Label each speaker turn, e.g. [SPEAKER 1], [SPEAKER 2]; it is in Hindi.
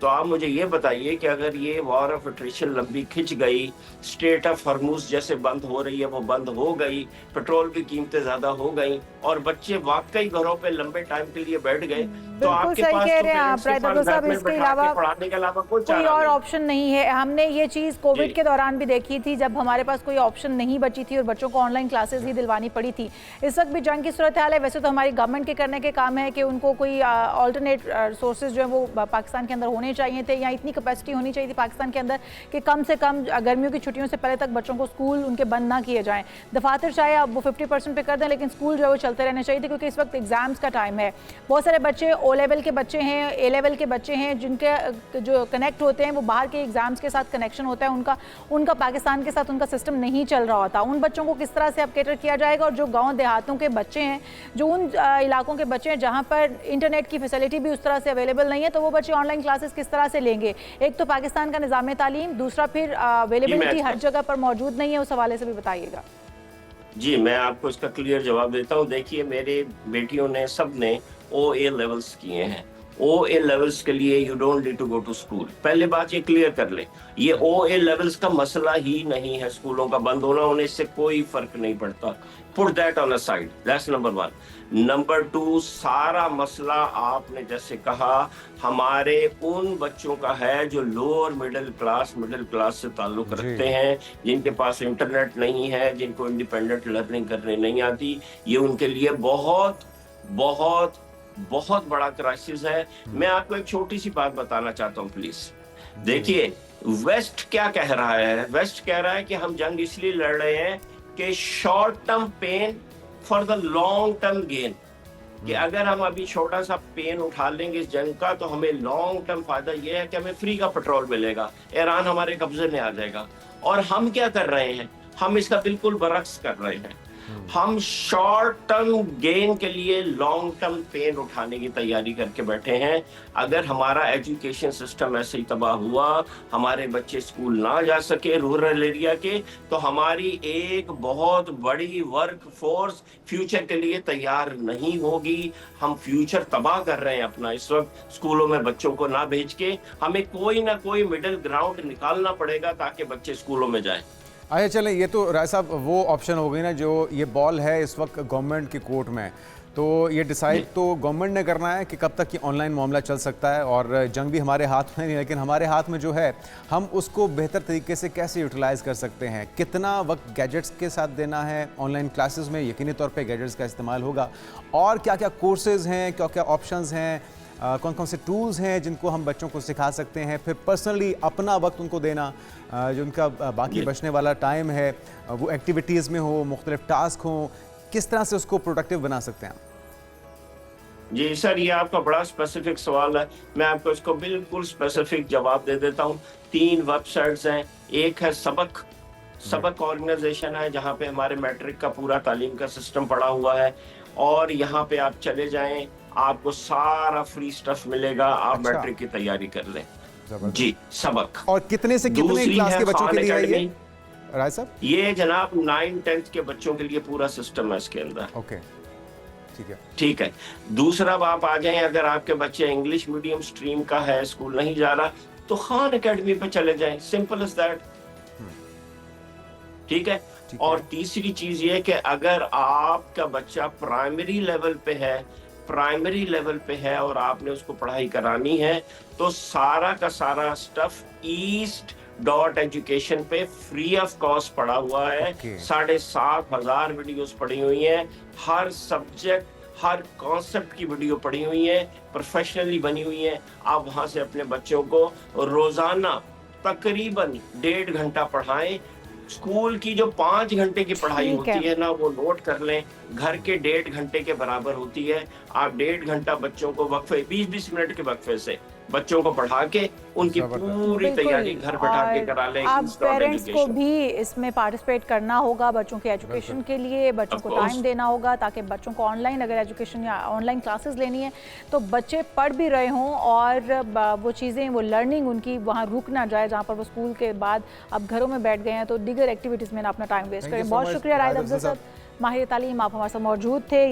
[SPEAKER 1] तो आप मुझे ये बताइए कि अगर ये वॉर ऑफ अट्रिशन लंबी खिंच गई, स्ट्रेट ऑफ हॉर्मुज जैसे बंद हो रही है वो बंद हो गई, पेट्रोल की कीमतें ज्यादा हो गई और बच्चे वाकई घरों पे लंबे टाइम के लिए बैठ गए, तो
[SPEAKER 2] बिल्कुल
[SPEAKER 1] आपके
[SPEAKER 2] सही
[SPEAKER 1] पास
[SPEAKER 2] कह
[SPEAKER 1] तो
[SPEAKER 2] रहे हैं आप
[SPEAKER 1] पेरेंट्स के
[SPEAKER 2] रायदा
[SPEAKER 1] पास
[SPEAKER 2] साहब,
[SPEAKER 1] घर में
[SPEAKER 2] इसके
[SPEAKER 1] बैठा
[SPEAKER 2] अलावा
[SPEAKER 1] के पढ़ाने के अलावा कोई
[SPEAKER 2] कोई
[SPEAKER 1] चारा
[SPEAKER 2] और
[SPEAKER 1] नहीं।
[SPEAKER 2] ऑप्शन नहीं है। हमने ये चीज़ कोविड
[SPEAKER 1] जी।
[SPEAKER 2] के दौरान भी देखी थी, जब हमारे पास कोई ऑप्शन नहीं बची थी और बच्चों को ऑनलाइन क्लासेस ही दिलवानी पड़ी थी। इस वक्त भी जंग की सूरत हाल है। वैसे तो हमारी गवर्नमेंट के करने के काम है कि उनको कोई ऑल्टरनेट सोर्सेज जो है वो पाकिस्तान के अंदर होने चाहिए थे, या इतनी कैपेसिटी होनी चाहिए थी पाकिस्तान के अंदर कि कम से कम गर्मियों की छुट्टियों से पहले तक बच्चों को स्कूल उनके बंद ना किए जाएं। दफातर चाहे अब वो 50% पे कर दें, लेकिन स्कूल जो है वो चलते रहने चाहिए थे, क्योंकि इस वक्त एग्जाम्स का टाइम है। बहुत सारे बच्चे ओ लेवल के बच्चे हैं, ए लेवल के बच्चे हैं, जिनके जो कनेक्ट होते हैं वो बाहर के एग्जाम्स के साथ कनेक्शन होता है उनका पाकिस्तान के साथ उनका सिस्टम नहीं चल रहा होता। उन बच्चों को किस तरह से अब कैटर किया जाएगा, और जो गाँव देहातों के बच्चे हैं, जो उन इलाकों के बच्चे हैं जहाँ पर इंटरनेट की फैसिलिटी भी उस तरह से अवेलेबल नहीं है, तो वो बच्चे ऑनलाइन क्लासेस किस तरह से लेंगे। एक तो पाकिस्तान का निज़ाम तालीम, दूसरा फिर अवेलेबिलिटी हर जगह पर मौजूद नहीं है, उस हवाले से भी बताइएगा।
[SPEAKER 1] जी, मैं आपको इसका क्लियर जवाब देता हूँ। देखिए, मेरे बेटियों ने सब ने OA लेवल्स किए हैं। OA लेवल्स के लिए you don't need to go to school. पहले बात ये क्लियर कर ले, ये OA लेवल्स का मसला ही नहीं है स्कूलों का बंद होना, उन्हें इससे कोई फर्क नहीं पड़ता। Put that on a side, that's number 1। Number 2, सारा मसला आपने जैसे कहा हमारे उन बच्चों का है जो लोअर मिडिल क्लास से ताल्लुक रखते हैं, जिनके पास इंटरनेट नहीं है, जिनको इंडिपेंडेंट लर्निंग करने नहीं आती। ये उनके लिए बहुत बहुत बहुत बड़ा क्राइसिस है। मैं आपको एक छोटी सी बात बताना चाहता हूँ प्लीज। देखिए, वेस्ट क्या कह रहा है? वेस्ट कह रहा है कि हम जंग इसलिए लड़ रहे हैं कि short term pain for the long term gain, कि अगर हम अभी छोटा सा पेन उठा लेंगे इस जंग का तो हमें लॉन्ग टर्म फायदा ये है कि हमें फ्री का पेट्रोल मिलेगा, ईरान हमारे कब्जे में आ जाएगा। और हम क्या कर रहे हैं? हम इसका बिल्कुल बरक्स कर रहे हैं। हम शॉर्ट टर्म गेन के लिए लॉन्ग टर्म पेन उठाने की तैयारी करके बैठे हैं। अगर हमारा एजुकेशन सिस्टम ऐसे ही तबाह हुआ, हमारे बच्चे स्कूल ना जा सके रूरल एरिया के, तो हमारी एक बहुत बड़ी वर्क फोर्स फ्यूचर के लिए तैयार नहीं होगी। हम फ्यूचर तबाह कर रहे हैं अपना इस वक्त स्कूलों में बच्चों को ना भेज के। हमें कोई ना कोई मिडिल ग्राउंड निकालना पड़ेगा ताकि बच्चे स्कूलों में जाएं।
[SPEAKER 3] अच्छा चलें, ये तो राय साहब वो ऑप्शन हो गई ना, जो ये बॉल है इस वक्त गवर्नमेंट की कोर्ट में, तो ये डिसाइड तो गवर्नमेंट ने करना है कि कब तक ये ऑनलाइन मामला चल सकता है। और जंग भी हमारे हाथ में नहीं, लेकिन हमारे हाथ में जो है हम उसको बेहतर तरीके से कैसे यूटिलाइज़ कर सकते हैं। कितना वक्त गैजेट्स के साथ देना है ऑनलाइन क्लासेस में, यकीनी तौर पे गैजेट्स का इस्तेमाल होगा, और क्या क्या कोर्सेज़ हैं, क्या क्या ऑप्शंस हैं, कौन कौन से टूल्स हैं जिनको हम बच्चों को सिखा सकते हैं। फिर पर्सनली अपना वक्त उनको देना, जो उनका बाकी बचने वाला टाइम है वो एक्टिविटीज़ में हो, मुख्तलिफ टास्क हो, किस तरह से उसको प्रोडक्टिव बना सकते हैं।
[SPEAKER 1] जी सर, ये आपका बड़ा स्पेसिफिक सवाल है। मैं आपको इसको बिल्कुल स्पेसिफिक जवाब दे देता हूँ। 3 वेबसाइट्स हैं। एक है सबक ऑर्गेनाइजेशन है, जहाँ पे हमारे मैट्रिक का पूरा तालीम का सिस्टम पड़ा हुआ है, और यहाँ पे आप चले जाएं, आपको सारा फ्री स्टफ मिलेगा। आप
[SPEAKER 3] अच्छा।
[SPEAKER 1] मैट्रिक की तैयारी कर लें। जी, सबक।
[SPEAKER 3] और कितने से कितने
[SPEAKER 1] दूसरी
[SPEAKER 3] क्लास
[SPEAKER 1] है
[SPEAKER 3] के बच्चों
[SPEAKER 1] खान
[SPEAKER 3] के लिए है ये
[SPEAKER 1] अकेडमी।
[SPEAKER 3] राय साहब?
[SPEAKER 1] ये जनाब 9-10th के बच्चों के लिए पूरा सिस्टम है इसके अंदर।
[SPEAKER 3] ओके, ठीक है।
[SPEAKER 1] ठीक है। दूसरा आप आ जाएं, अगर आपके बच्चे इंग्लिश मीडियम स्ट्रीम का है, स्कूल नहीं जा रहा, तो खान अकेडमी पे चले जाएं। Simple as that. ठीक है। और तीसरी चीज ये कि अगर आपका बच्चा प्राइमरी लेवल पे है और आपने उसको पढ़ाई करानी है, तो सारा का सारा स्टफ east.education पे फ्री ऑफ कॉस्ट पड़ा हुआ है। 7,500 वीडियोस पड़ी हुई हैं। हर सब्जेक्ट, हर कॉन्सेप्ट की वीडियो पड़ी हुई है, प्रोफेशनली बनी हुई है। आप वहां से अपने बच्चों को रोजाना तकरीबन 1.5 घंटा पढ़ाएं। स्कूल की जो 5 घंटे की पढ़ाई होती है ना, वो नोट कर लें, घर के 1.5 घंटे के बराबर होती है। आप 1.5 घंटा बच्चों को वक्फे 20-20 मिनट के वक्फे से बच्चों को पढ़ा के उनकी पूरी तैयारी घर बैठा के करा लें।
[SPEAKER 2] आप पेरेंट्स को भी इसमें पार्टिसिपेट करना होगा, बच्चों के एजुकेशन के लिए बच्चों को टाइम देना होगा, ताकि बच्चों को ऑनलाइन अगर एजुकेशन या ऑनलाइन क्लासेस लेनी है तो बच्चे पढ़ भी रहे हों, और वो चीज़ें, वो लर्निंग उनकी वहाँ रुक ना जाए, जहाँ पर वो स्कूल के बाद अब घरों में बैठ गए हैं तो दीगर एक्टिविटीज़ में ना अपना टाइम वेस्ट करें। बहुत शुक्रिया रायद अफजल साहब, माहिर तालीम, आप हमारे साथ मौजूद थे।